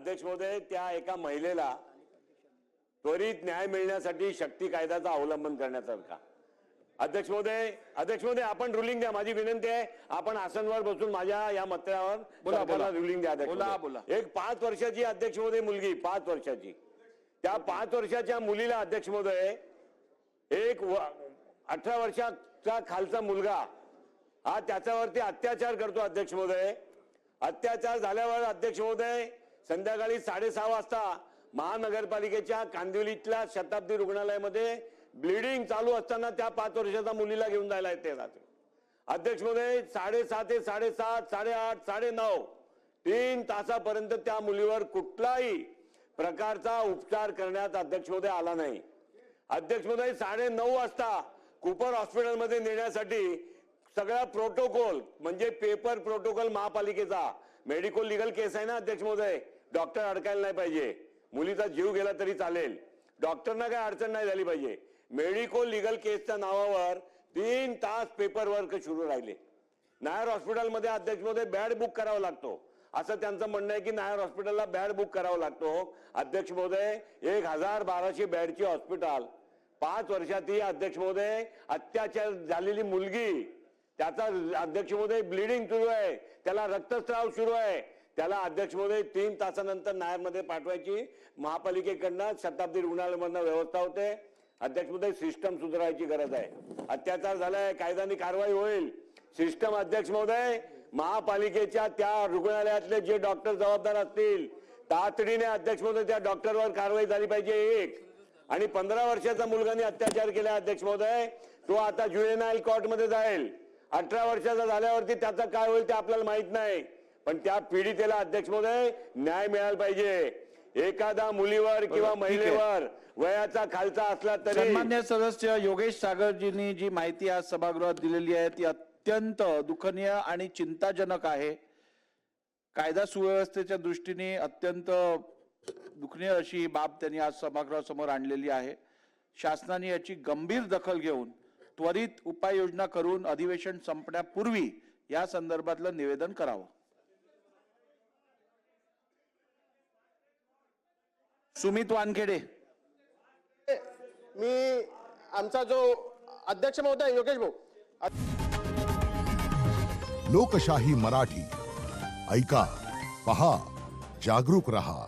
अध्यक्ष महोदय, त्या एका महिलेला त्वरित न्याय मिळण्यासाठी शक्ती कायद्याचा अवलंबन करण्याचा का? अध्यक्ष महोदय, आपण रुलिंग द्या. माझी विनंती आहे, आपण आसनवर बसून माझ्या या मतदारावर रुलिंग द्या. बोला. एक 5 वर्षाची अध्यक्ष महोदय मुलगी, 5 वर्षाची, त्या 5 वर्षाच्या मुलीला अध्यक्ष महोदय एक 18 वर्षाचा खालचा मुलगा हा त्याच्यावरती अत्याचार करतो. अध्यक्ष महोदय, अत्याचार झाल्यावर अध्यक्ष महोदय संध्याकाळी 6:30 वाजता महानगरपालिकेच्या कांदिवलीतल्या शताब्दी रुग्णालयामध्ये ब्लिडिंग चालू असताना त्या 5 वर्षाच्या मुलीला घेऊन जायला येते. अध्यक्ष महोदय 6:30 ते 7:30, 8:30, 9:30 3 तासापर्यंत त्या मुलीवर कुठलाही प्रकारचा उपचार करण्यात अध्यक्ष महोदय आला नाही. अध्यक्ष महोदय 9:30 वाजता कुपर हॉस्पिटलमध्ये नेण्यासाठी सगळा प्रोटोकॉल म्हणजे पेपर प्रोटोकॉल महापालिकेचा मेडिकल लीगल केस आहे ना अध्यक्ष महोदय, डॉक्टर अडकायला नाही पाहिजे, मुलीचा जीव गेला तरी चालेल, डॉक्टरना काय अडचण नाही झाली पाहिजे. मेडिकल लीगल केसच्या नावावर 3 तास पेपर वर्क सुरू राहिले. नायर हॉस्पिटलमध्ये अध्यक्ष महोदय बॅड बुक करावा लागतो असं त्यांचं म्हणणं आहे की नायर हॉस्पिटलला बॅड बुक करावा लागतो. अध्यक्ष महोदय 1000-1200 बेडची हॉस्पिटल, 5 वर्षात ही अध्यक्ष महोदय अत्याचार झालेली मुलगी, त्याचा अध्यक्ष महोदय ब्लिडिंग सुरू आहे, त्याला रक्तस्राव सुरू आहे, त्याला अध्यक्ष महोदय 3 तासानंतर नायरमध्ये पाठवायची महापालिकेकडनं शताब्दी रुग्णालयामधनं व्यवस्था होते. अध्यक्ष महोदय सिस्टम सुधारायची गरज आहे. अत्याचार झालाय, कायद्याने कारवाई होईल. सिस्टम अध्यक्ष महोदय महापालिकेच्या त्या रुग्णालयातले जे डॉक्टर जबाबदार असतील तातडीने अध्यक्ष महोदय त्या डॉक्टरवर कारवाई झाली पाहिजे. एक आणि 15 वर्षाचा मुलगाने अत्याचार केला अध्यक्ष महोदय, तो आता ज्युएनाइल कोर्टमध्ये जाईल. 18 वर्षाचा झाल्यावरती त्याचा काय होईल ते आपल्याला माहित नाही, पण त्या पीडितेला अध्यक्ष महोदय न्याय मिळाला पाहिजे. एखादा मुलीवर किंवा महिलेवर वयाचा खालचा असला तरी. सन्मान्य सदस्य योगेश सागरजींनी जी माहिती आज सभागृहात दिलेली आहे ती अत्यंत दुःखनीय आणि चिंताजनक आहे. कायदा सुव्यवस्थेच्या दृष्टीने अत्यंत दुःखनीय अशी बाब त्यांनी आज सभागृहासमोर आणलेली आहे. शासनाने याची गंभीर दखल घेऊन त्वरित उपाययोजना करून अधिवेशन संपण्यापूर्वी या संदर्भातलं निवेदन करावं. सुमित वानखेडे. मी आमचा जो अध्यक्ष महोदय योगेश भाऊ. लोकशाही मराठी ऐका, पहा, जागरूक रहा.